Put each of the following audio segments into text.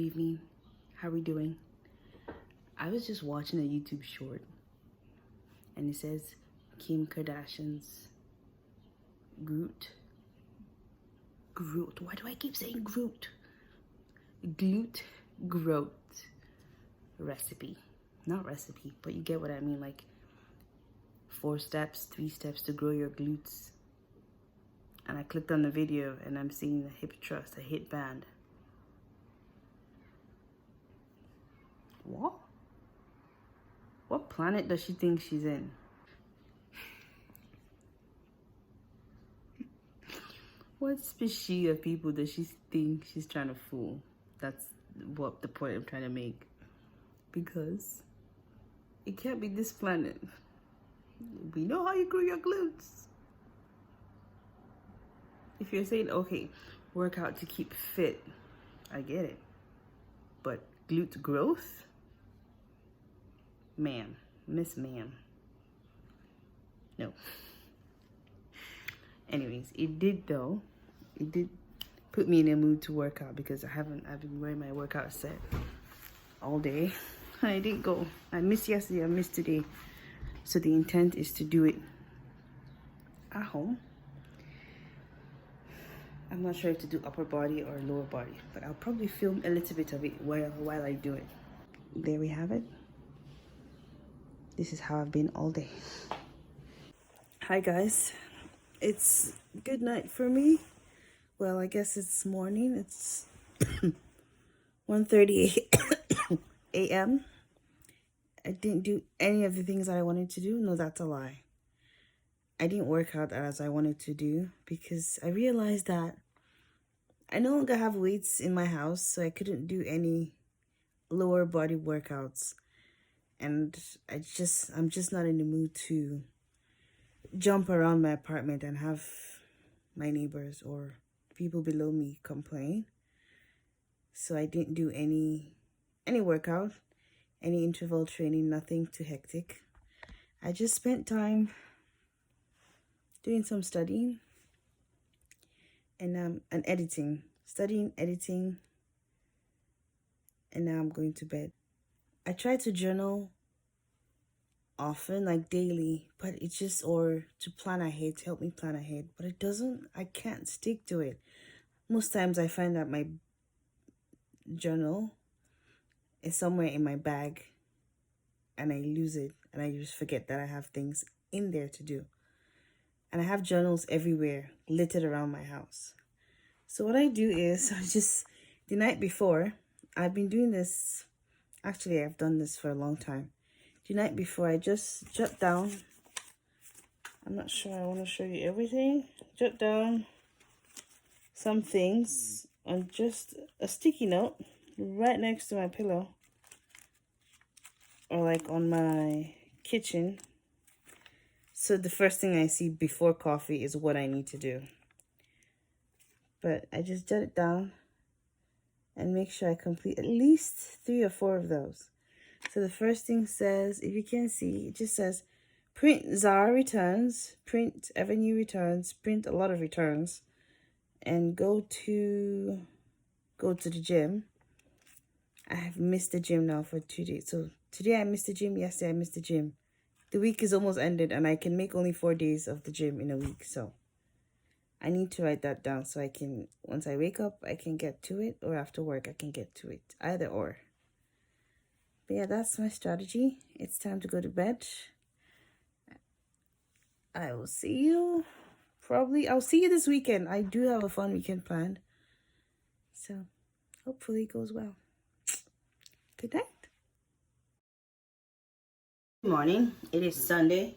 evening. How are we doing? I was just watching a YouTube short and it says Kim Kardashian's Groot. Why do I keep saying Groot? Glute growth recipe. Not recipe, but you get what I mean. Like 4 steps, 3 steps to grow your glutes. And I clicked on the video and I'm seeing the hip thrust, a hip band. What? What planet does she think she's in? What species of people does she think she's trying to fool? That's what the point I'm trying to make. Because it can't be this planet. We know how you grow your glutes. If you're saying, okay, work out to keep fit, I get it. But glute growth? Ma'am, Miss Ma'am. No. Anyways, it did though. It did put me in a mood to work out because I've been wearing my workout set all day. I didn't go. I missed yesterday, I missed today. So the intent is to do it at home. I'm not sure if to do upper body or lower body, but I'll probably film a little bit of it while I do it. There we have it. This is how I've been all day. Hi guys. It's good night for me. Well, I guess it's morning. It's 1:30 a.m. I didn't do any of the things that I wanted to do. No, that's a lie. I didn't work out as I wanted to do because I realized that I no longer have weights in my house, so I couldn't do any lower body workouts. And I'm just not in the mood to jump around my apartment and have my neighbors or people below me complain. So I didn't do any workout, any interval training, nothing too hectic. I just spent time doing some studying and editing, studying, editing, and now I'm going to bed. I try to journal often, like daily, but it's just, or to plan ahead, to help me plan ahead, but I can't stick to it. Most times I find that my journal is somewhere in my bag and I lose it and I just forget that I have things in there to do. And I have journals everywhere, littered around my house. So what I do is, the night before, I've been doing this, actually I've done this for a long time. The night before, I just jot down, I'm not sure I want to show you everything, jot down some things on just a sticky note right next to my pillow, or like on my kitchen. So the first thing I see before coffee is what I need to do. But I just jot it down and make sure I complete at least 3 or 4 of those. So the first thing says, if you can see, it just says, print Zara returns, print EVERNEW returns, print a lot of returns, and go to the gym. I have missed the gym now for 2 days. So today I missed the gym, yesterday I missed the gym. The week is almost ended and I can make only 4 days of the gym in a week. So I need to write that down so I can, once I wake up, I can get to it, or after work, I can get to it. Either or. But yeah, that's my strategy. It's time to go to bed. I will see you. I'll see you this weekend. I do have a fun weekend planned. So hopefully it goes well. Good night. Good morning. It is Sunday.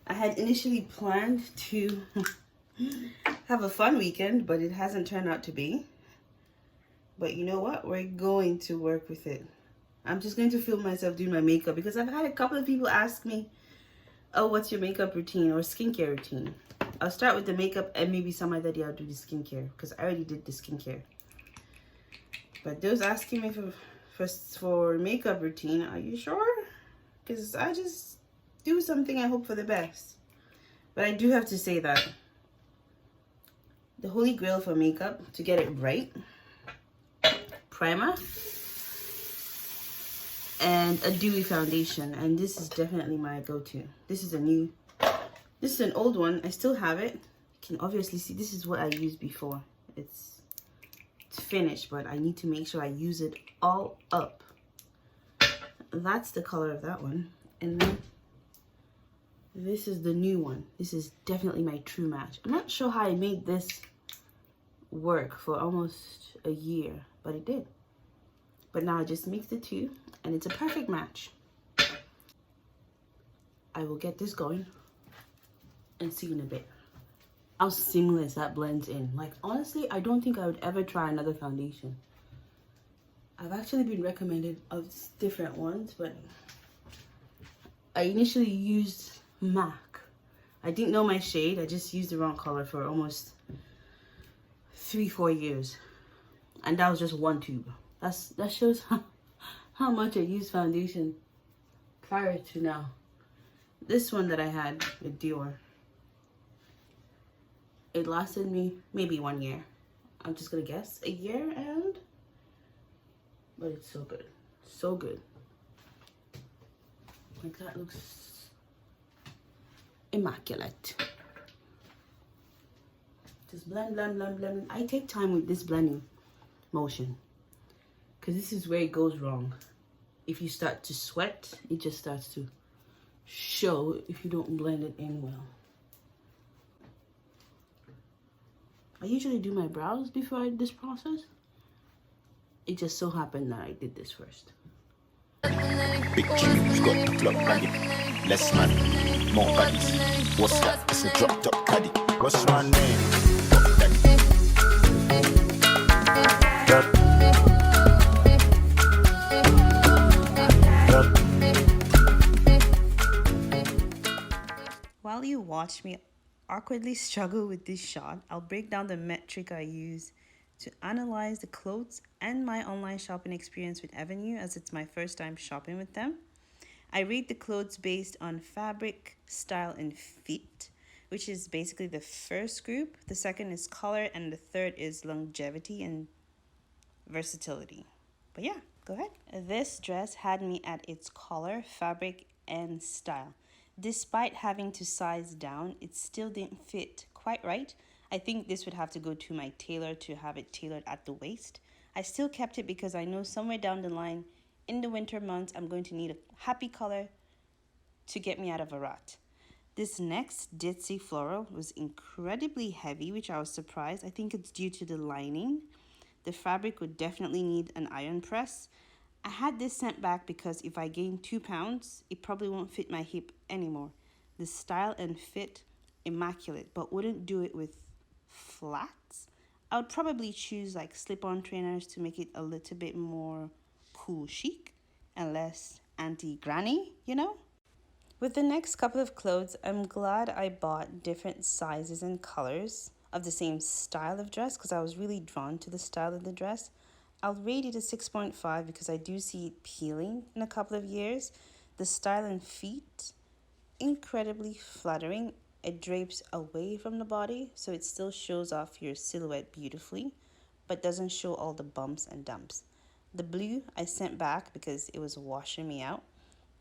I had initially planned to have a fun weekend, but it hasn't turned out to be. But you know what? We're going to work with it. I'm just going to film myself doing my makeup because I've had a couple of people ask me, oh, what's your makeup routine or skincare routine? I'll start with the makeup and maybe some other day I'll do the skincare because I already did the skincare. But those asking me for makeup routine, are you sure? Because I just do something I hope for the best. But I do have to say that the holy grail for makeup, to get it right, primer and a dewy foundation, and this is definitely my go-to. This is an old one. I still have it. You can obviously see this is what I used before. It's finished, but I need to make sure I use it all up. That's the color of that one. And then this is the new one. This is definitely my true match. I'm not sure how I made this work for almost a year, but it did. But now I just mixed the two and it's a perfect match. I will get this going and see you in a bit. How seamless that blends in. Like, honestly, I don't think I would ever try another foundation. I've actually been recommended of different ones, but I initially used MAC. I didn't know my shade. I just used the wrong color for almost 3-4 years. And that was just one tube. That shows how much I use foundation prior to now. This one that I had with Dior, it lasted me maybe 1 year. I'm just gonna guess a year and, but it's so good, so good. Like, that looks immaculate. Just blend, blend, blend, blend. I take time with this blending motion because this is where it goes wrong. If you start to sweat, it just starts to show if you don't blend it in well. I usually do my brows before this process. It just so happened that I did this first. Big tunes got the club banging. Less money, more bodies. What's that? It's a drop top caddy. What's my name? While you watch me awkwardly struggle with this shot, I'll break down the metric I use to analyze the clothes and my online shopping experience with EVERNEW, as it's my first time shopping with them. I rate the clothes based on fabric, style, and fit, which is basically the first group. The second is color, and the third is longevity and versatility. But yeah, go ahead. This dress had me at its color, fabric, and style. Despite having to size down, it still didn't fit quite right. I think this would have to go to my tailor to have it tailored at the waist. I still kept it because I know somewhere down the line in the winter months I'm going to need a happy color to get me out of a rut. This next ditzy floral was incredibly heavy, which I was surprised. I think it's due to the lining. The fabric would definitely need an iron press. I had this sent back because if I gain 2 pounds, it probably won't fit my hip anymore. The style and fit, immaculate, but wouldn't do it with flats. I would probably choose like slip-on trainers to make it a little bit more cool chic and less anti-granny, you know? With the next couple of clothes, I'm glad I bought different sizes and colors of the same style of dress because I was really drawn to the style of the dress. I'll rate it a 6.5 because I do see it peeling in a couple of years. The style and feet, incredibly flattering. It drapes away from the body, so it still shows off your silhouette beautifully, but doesn't show all the bumps and dumps. The blue I sent back because it was washing me out.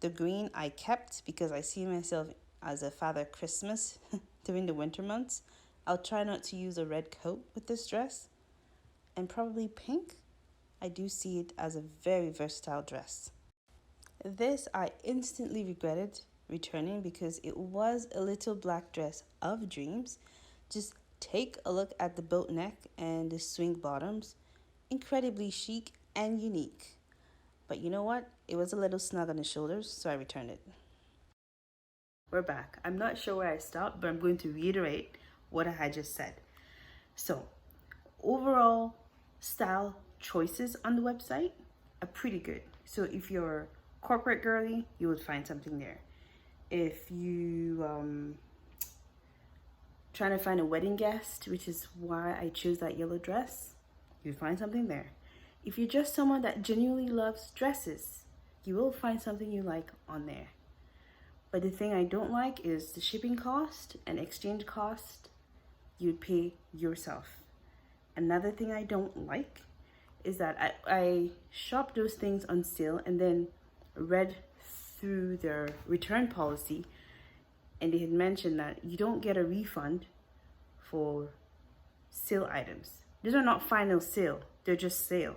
The green I kept because I see myself as a Father Christmas during the winter months. I'll try not to use a red coat with this dress. And probably pink. I do see it as a very versatile dress. This I instantly regretted returning because it was a little black dress of dreams. Just take a look at the boat neck and the swing bottoms. Incredibly chic and unique. But you know what? It was a little snug on the shoulders, so I returned it. We're back. I'm not sure where I stopped, but I'm going to reiterate what I had just said. So, overall style choices on the website are pretty good. So if you're corporate girly, you would find something there. If you trying to find a wedding guest, which is why I chose that yellow dress, you'd find something there. If you're just someone that genuinely loves dresses, you will find something you like on there. But the thing I don't like is the shipping cost and exchange cost you'd pay yourself. Another thing I don't like is that I shopped those things on sale and then read through their return policy, and they had mentioned that you don't get a refund for sale items. These are not final sale, they're just sale.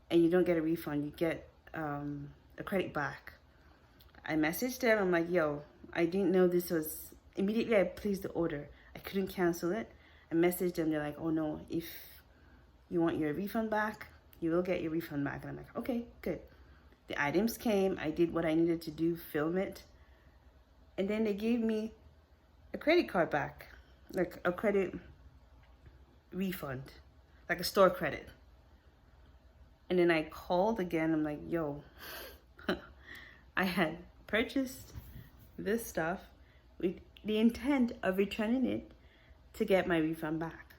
And you don't get a refund, you get a credit back. I messaged them, I'm like, yo, I didn't know this was, immediately I placed the order. I couldn't cancel it. I messaged them, they're like, oh no, if you want your refund back, you will get your refund back. And I'm like, okay, good. The items came, I did what I needed to do, film it. And then they gave me a credit card back, like a credit refund, like a store credit. And then I called again, I'm like, yo, I had purchased this stuff with the intent of returning it to get my refund back.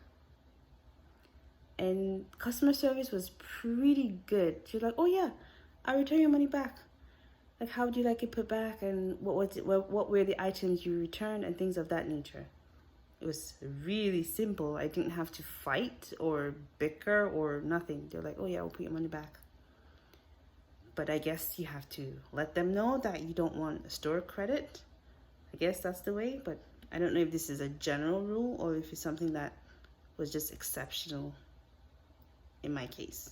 And customer service was pretty good. She was like, oh yeah, I'll return your money back. Like, how would you like it put back, and what were the items you returned, and things of that nature. It was really simple. I didn't have to fight or bicker or nothing. They're like, oh yeah, we'll put your money back. But I guess you have to let them know that you don't want a store credit. I guess that's the way, but I don't know if this is a general rule or if it's something that was just exceptional in my case.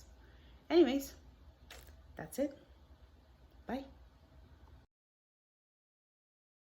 Anyways, that's it. Bye.